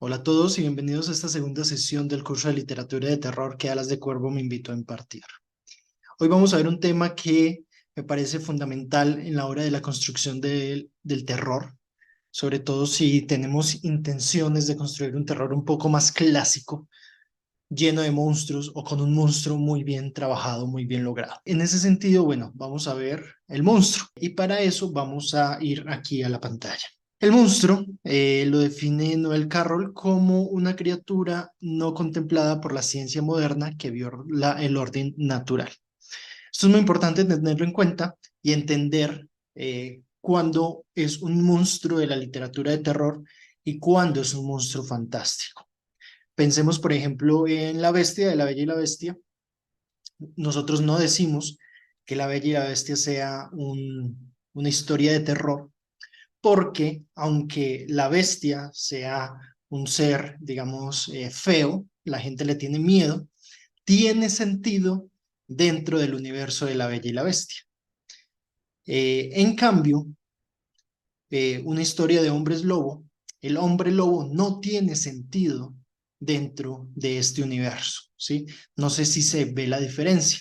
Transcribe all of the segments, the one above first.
Hola a todos y bienvenidos a esta segunda sesión del curso de literatura de terror que Alas de Cuervo me invitó a impartir. Hoy vamos a ver un tema que me parece fundamental en la hora de la construcción del terror, sobre todo si tenemos intenciones de construir un terror un poco más clásico, lleno de monstruos o con un monstruo muy bien trabajado, muy bien logrado. En ese sentido, bueno, vamos a ver el monstruo y para eso vamos a ir aquí a la pantalla. El monstruo lo define Noel Carroll como una criatura no contemplada por la ciencia moderna que viola el orden natural. Esto es muy importante tenerlo en cuenta y entender cuándo es un monstruo de la literatura de terror y cuándo es un monstruo fantástico. Pensemos, por ejemplo, en La Bestia, de La Bella y la Bestia. Nosotros no decimos que La Bella y la Bestia sea una historia de terror, porque aunque la bestia sea un ser, digamos, feo, la gente le tiene miedo, tiene sentido dentro del universo de la Bella y la Bestia. En cambio, una historia de hombres lobo, el hombre lobo no tiene sentido dentro de este universo, ¿sí? No sé si se ve la diferencia.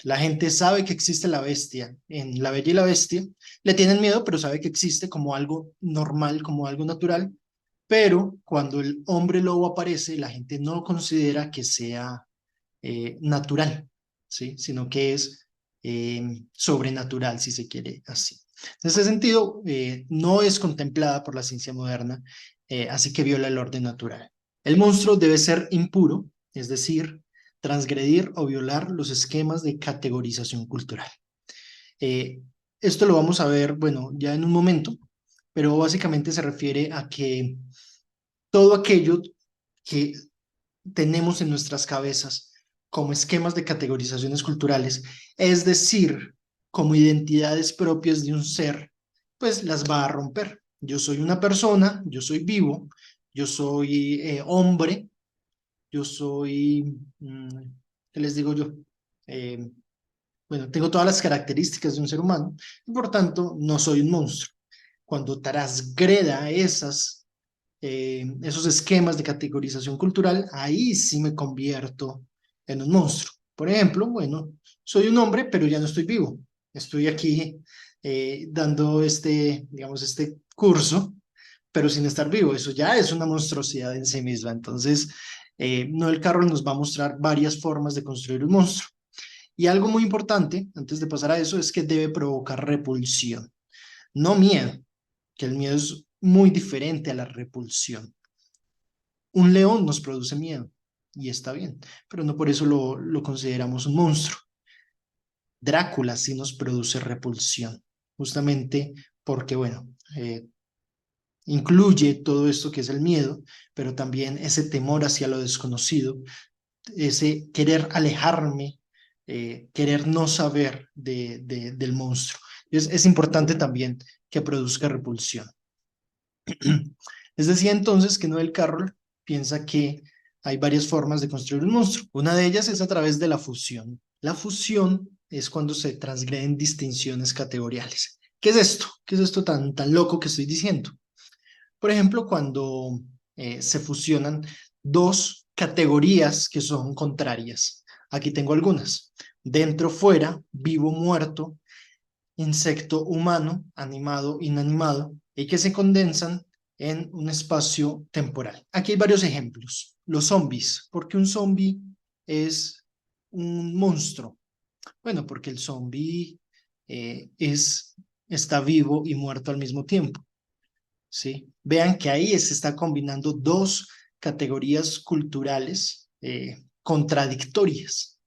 La gente sabe que existe la bestia en La Bella y la Bestia, le tienen miedo, pero sabe que existe como algo normal, como algo natural, pero cuando el hombre lobo aparece, la gente no considera que sea natural, ¿sí? Sino que es sobrenatural, si se quiere así. En ese sentido, no es contemplada por la ciencia moderna, así que viola el orden natural. El monstruo debe ser impuro, es decir, transgredir o violar los esquemas de categorización cultural. Eh, Esto lo vamos a ver, bueno, ya en un momento, pero básicamente se refiere a que todo aquello que tenemos en nuestras cabezas como esquemas de categorizaciones culturales, es decir, como identidades propias de un ser, pues las va a romper. Yo soy una persona, yo soy vivo, yo soy hombre, yo soy, ¿qué les digo yo? Eh, bueno, tengo todas las características de un ser humano y por tanto no soy un monstruo. Cuando transgreda esos esquemas de categorización cultural, ahí sí me convierto en un monstruo. Por ejemplo, bueno, soy un hombre, pero ya no estoy vivo. Estoy aquí dando digamos, este curso, pero sin estar vivo. Eso ya es una monstruosidad en sí misma. Entonces, Noel Carroll nos va a mostrar varias formas de construir un monstruo. Y algo muy importante, antes de pasar a eso, es que debe provocar repulsión, no miedo, que el miedo es muy diferente a la repulsión. Un león nos produce miedo y está bien, pero no por eso lo consideramos un monstruo. Drácula sí nos produce repulsión, justamente porque, bueno, incluye todo esto que es el miedo, pero también ese temor hacia lo desconocido, ese querer alejarme, querer no saber del monstruo. Es importante también que produzca repulsión. Les decía entonces que Noel Carroll piensa que hay varias formas de construir un monstruo. Una de ellas es a través de la fusión. La fusión es cuando se transgreden distinciones categoriales. ¿Qué es esto? ¿Qué es esto tan loco que estoy diciendo? Por ejemplo, cuando se fusionan dos categorías que son contrarias. Aquí tengo algunas. Dentro, fuera, vivo, muerto, insecto, humano, animado, inanimado, y que se condensan en un espacio temporal. Aquí hay varios ejemplos. Los zombies. ¿Por qué un zombie es un monstruo? Bueno, porque el zombie está vivo y muerto al mismo tiempo. ¿Sí? Vean que ahí se está combinando dos categorías culturales contradictorias,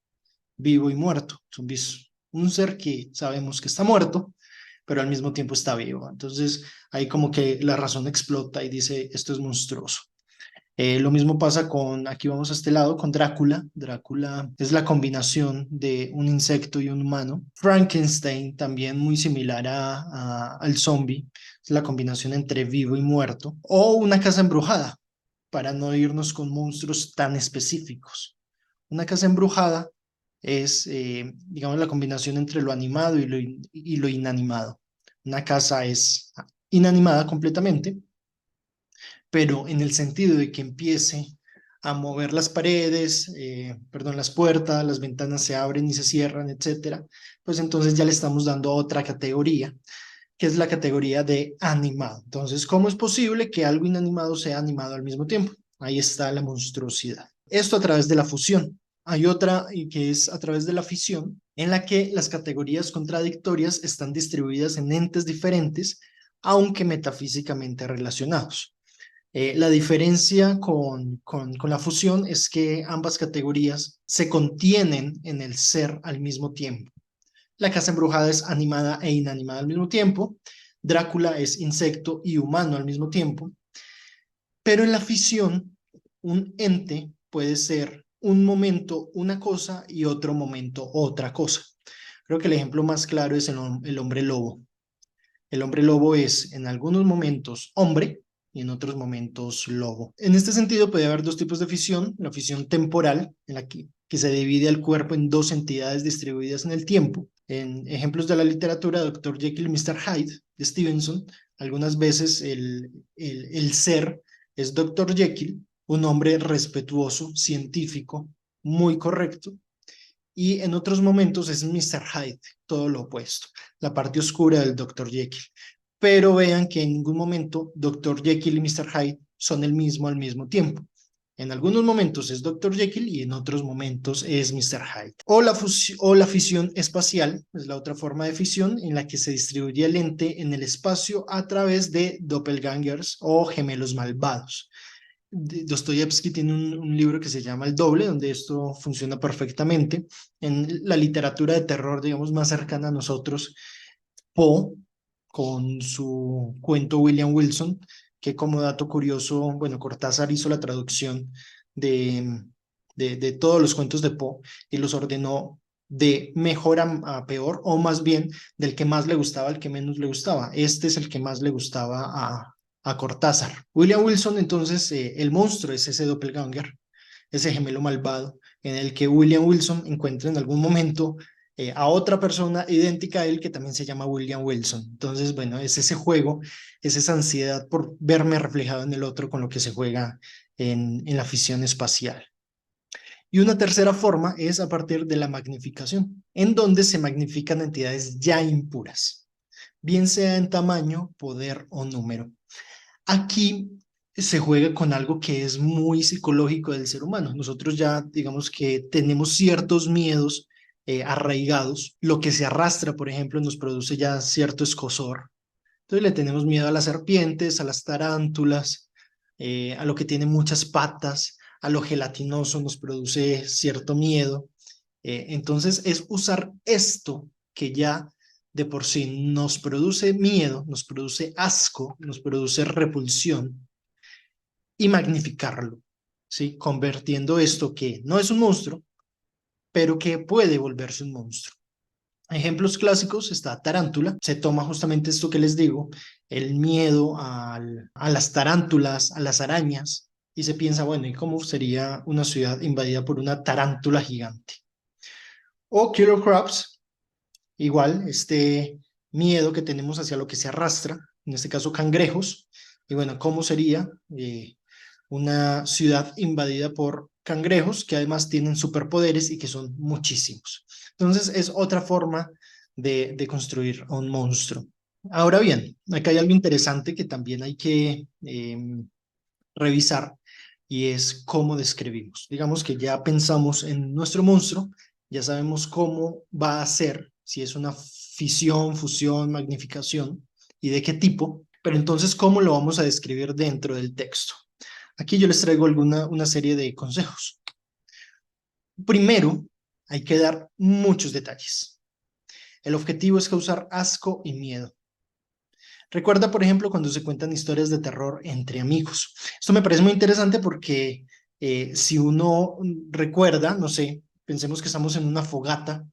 vivo y muerto. Zombie es un ser que sabemos que está muerto, pero al mismo tiempo está vivo. Entonces ahí como que la razón explota y dice, esto es monstruoso. Lo mismo pasa con, aquí vamos a este lado, con Drácula. Drácula es la combinación de un insecto y un humano. Frankenstein, también muy similar al zombie, es la combinación entre vivo y muerto. O una casa embrujada, para no irnos con monstruos tan específicos. Una casa embrujada es, digamos, la combinación entre lo animado y lo inanimado. Una casa es inanimada completamente, pero en el sentido de que empiece a mover las paredes, las puertas, las ventanas se abren y se cierran, etcétera, pues entonces ya le estamos dando otra categoría, que es la categoría de animado. Entonces, ¿cómo es posible que algo inanimado sea animado al mismo tiempo? Ahí está la monstruosidad. Esto a través de la fusión. Hay otra y que es a través de la fisión, en la que las categorías contradictorias están distribuidas en entes diferentes, aunque metafísicamente relacionados. La diferencia con la fusión es que ambas categorías se contienen en el ser al mismo tiempo. La casa embrujada es animada e inanimada al mismo tiempo. Drácula es insecto y humano al mismo tiempo. Pero en la fisión, un ente puede ser un momento una cosa y otro momento otra cosa. Creo que el ejemplo más claro es el hombre lobo. El hombre lobo es en algunos momentos hombre y en otros momentos lobo. En este sentido puede haber dos tipos de fisión. La fisión temporal, en la que se divide el cuerpo en dos entidades distribuidas en el tiempo. En ejemplos de la literatura, Dr. Jekyll y Mr. Hyde de Stevenson, algunas veces el ser es Dr. Jekyll, un hombre respetuoso, científico, muy correcto, y en otros momentos es Mr. Hyde, todo lo opuesto, la parte oscura del Dr. Jekyll. Pero vean que en ningún momento Dr. Jekyll y Mr. Hyde son el mismo al mismo tiempo. En algunos momentos es Dr. Jekyll y en otros momentos es Mr. Hyde. O la fisión espacial, es la otra forma de fisión en la que se distribuye el ente en el espacio a través de doppelgangers o gemelos malvados. Dostoyevsky tiene un libro que se llama El Doble, donde esto funciona perfectamente. En la literatura de terror, digamos, más cercana a nosotros, Poe, con su cuento William Wilson, que como dato curioso, bueno, Cortázar hizo la traducción de, de todos los cuentos de Poe y los ordenó de mejor a peor, o más bien del que más le gustaba al que menos le gustaba. Este es el que más le gustaba a Cortázar. William Wilson, entonces, el monstruo es ese doppelganger, ese gemelo malvado, en el que William Wilson encuentra en algún momento a otra persona idéntica a él que también se llama William Wilson. Entonces, bueno, es ese juego, es esa ansiedad por verme reflejado en el otro con lo que se juega en la fisión espacial. Y una tercera forma es a partir de la magnificación, en donde se magnifican entidades ya impuras, bien sea en tamaño, poder o número. Aquí se juega con algo que es muy psicológico del ser humano. Nosotros ya, digamos que tenemos ciertos miedos arraigados. Lo que se arrastra, por ejemplo, nos produce ya cierto escozor. Entonces le tenemos miedo a las serpientes, a las tarántulas, a lo que tiene muchas patas, a lo gelatinoso nos produce cierto miedo. Entonces es usar esto que ya de por sí nos produce miedo, nos produce asco, nos produce repulsión y magnificarlo, ¿sí? Convirtiendo esto que no es un monstruo, pero que puede volverse un monstruo. Ejemplos clásicos está Tarántula, se toma justamente esto que les digo, el miedo a las tarántulas, a las arañas, y se piensa, bueno, ¿y cómo sería una ciudad invadida por una tarántula gigante? O Killer Crabs, igual, este miedo que tenemos hacia lo que se arrastra, en este caso cangrejos, y bueno, ¿cómo sería una ciudad invadida por cangrejos que además tienen superpoderes y que son muchísimos? Entonces es otra forma de construir a un monstruo. Ahora bien, acá hay algo interesante que también hay que revisar y es cómo describimos. Digamos que ya pensamos en nuestro monstruo, ya sabemos cómo va a ser, si es una fisión, fusión, magnificación y de qué tipo, pero entonces cómo lo vamos a describir dentro del texto. Aquí yo les traigo una serie de consejos. Primero, hay que dar muchos detalles. El objetivo es causar asco y miedo. Recuerda, por ejemplo, cuando se cuentan historias de terror entre amigos. Esto me parece muy interesante porque si uno recuerda, no sé, pensemos que estamos en una fogata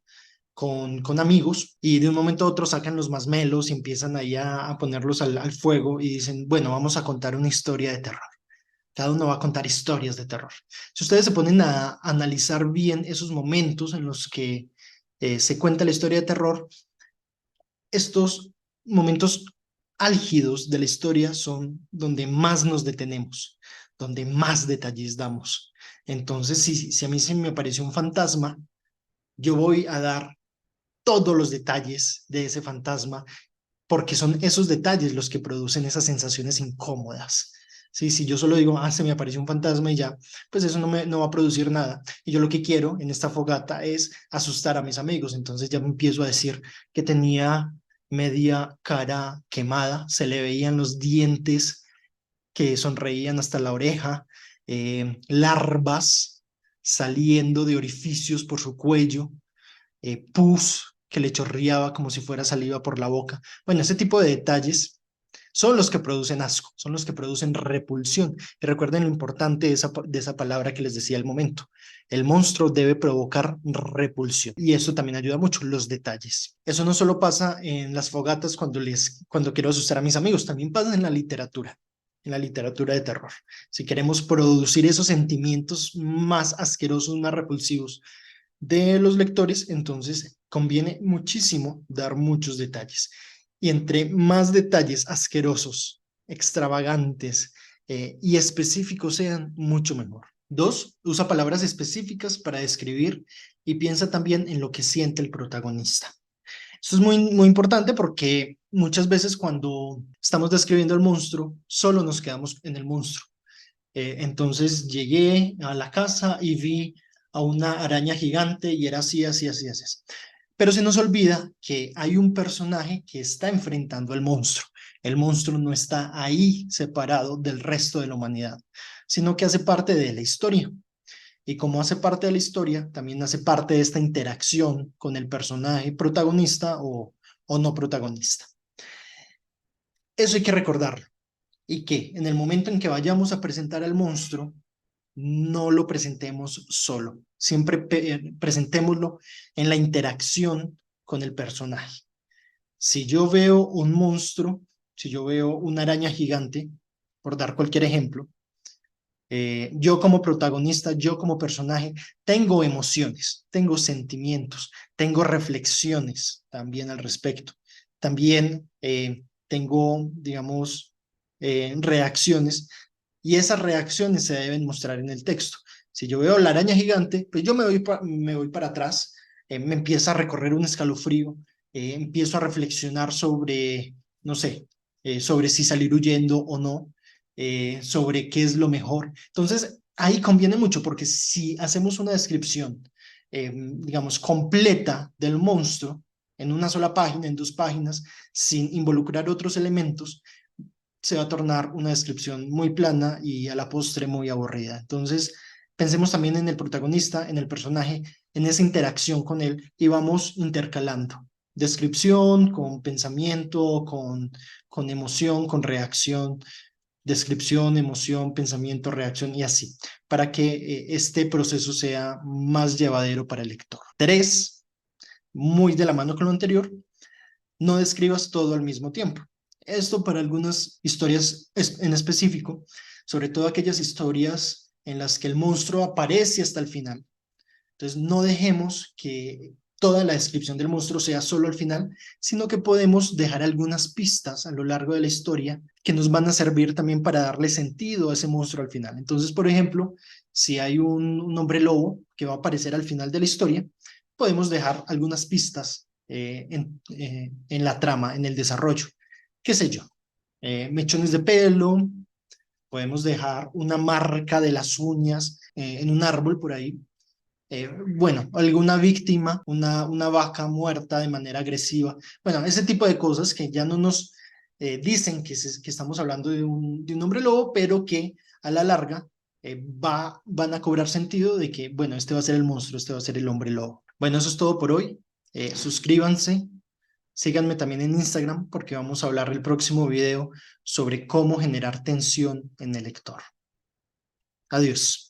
con amigos y de un momento a otro sacan los masmelos y empiezan ahí a ponerlos al fuego y dicen, bueno, vamos a contar una historia de terror. Cada uno va a contar historias de terror. Si ustedes se ponen a analizar bien esos momentos en los que se cuenta la historia de terror, estos momentos álgidos de la historia son donde más nos detenemos, donde más detalles damos. Entonces, si a mí se me apareció un fantasma, yo voy a dar todos los detalles de ese fantasma, porque son esos detalles los que producen esas sensaciones incómodas. Sí, si yo solo digo, se me apareció un fantasma y ya, pues eso no va a producir nada. Y yo lo que quiero en esta fogata es asustar a mis amigos. Entonces ya me empiezo a decir que tenía media cara quemada, se le veían los dientes que sonreían hasta la oreja, larvas saliendo de orificios por su cuello, pus que le chorreaba como si fuera saliva por la boca. Bueno, ese tipo de detalles son los que producen asco, son los que producen repulsión. Y recuerden lo importante de esa palabra que les decía al momento. El monstruo debe provocar repulsión. Y eso también ayuda mucho, los detalles. Eso no solo pasa en las fogatas cuando quiero asustar a mis amigos, también pasa en la literatura de terror. Si queremos producir esos sentimientos más asquerosos, más repulsivos, de los lectores, entonces conviene muchísimo dar muchos detalles. Y entre más detalles asquerosos, extravagantes y específicos sean, mucho mejor. 2, usa palabras específicas para describir y piensa también en lo que siente el protagonista. Esto es muy importante porque muchas veces cuando estamos describiendo el monstruo, solo nos quedamos en el monstruo. Entonces llegué a la casa y vi a una araña gigante y era así, así, así, así. Pero se nos olvida que hay un personaje que está enfrentando al monstruo. El monstruo no está ahí separado del resto de la humanidad, sino que hace parte de la historia. Y como hace parte de la historia, también hace parte de esta interacción con el personaje protagonista o no protagonista. Eso hay que recordarlo. Y que en el momento en que vayamos a presentar al monstruo, no lo presentemos solo. Siempre presentémoslo en la interacción con el personaje. Si yo veo un monstruo, si yo veo una araña gigante, por dar cualquier ejemplo, yo como protagonista, yo como personaje, tengo emociones, tengo sentimientos, tengo reflexiones también al respecto. También tengo, digamos, reacciones y esas reacciones se deben mostrar en el texto. Si yo veo la araña gigante, pues yo me voy para atrás, me empieza a recorrer un escalofrío, empiezo a reflexionar sobre, no sé, sobre si salir huyendo o no, sobre qué es lo mejor. Entonces, ahí conviene mucho porque si hacemos una descripción, digamos, completa del monstruo en una sola página, en 2 páginas, sin involucrar otros elementos, se va a tornar una descripción muy plana y a la postre muy aburrida. Entonces, pensemos también en el protagonista, en el personaje, en esa interacción con él y vamos intercalando descripción con pensamiento, con emoción, con reacción, descripción, emoción, pensamiento, reacción y así, para que este proceso sea más llevadero para el lector. 3, muy de la mano con lo anterior, no describas todo al mismo tiempo. Esto para algunas historias en específico, sobre todo aquellas historias en las que el monstruo aparece hasta el final. Entonces, no dejemos que toda la descripción del monstruo sea solo al final, sino que podemos dejar algunas pistas a lo largo de la historia que nos van a servir también para darle sentido a ese monstruo al final. Entonces, por ejemplo, si hay un hombre lobo que va a aparecer al final de la historia, podemos dejar algunas pistas en la trama, en el desarrollo. ¿Qué sé yo? Mechones de pelo, podemos dejar una marca de las uñas en un árbol por ahí. Bueno, alguna víctima, una vaca muerta de manera agresiva. Bueno, ese tipo de cosas que ya no nos dicen que estamos hablando de un hombre lobo, pero que a la larga van a cobrar sentido de que, bueno, este va a ser el monstruo, este va a ser el hombre lobo. Bueno, eso es todo por hoy. Suscríbanse, síganme también en Instagram porque vamos a hablar el próximo video sobre cómo generar tensión en el lector. Adiós.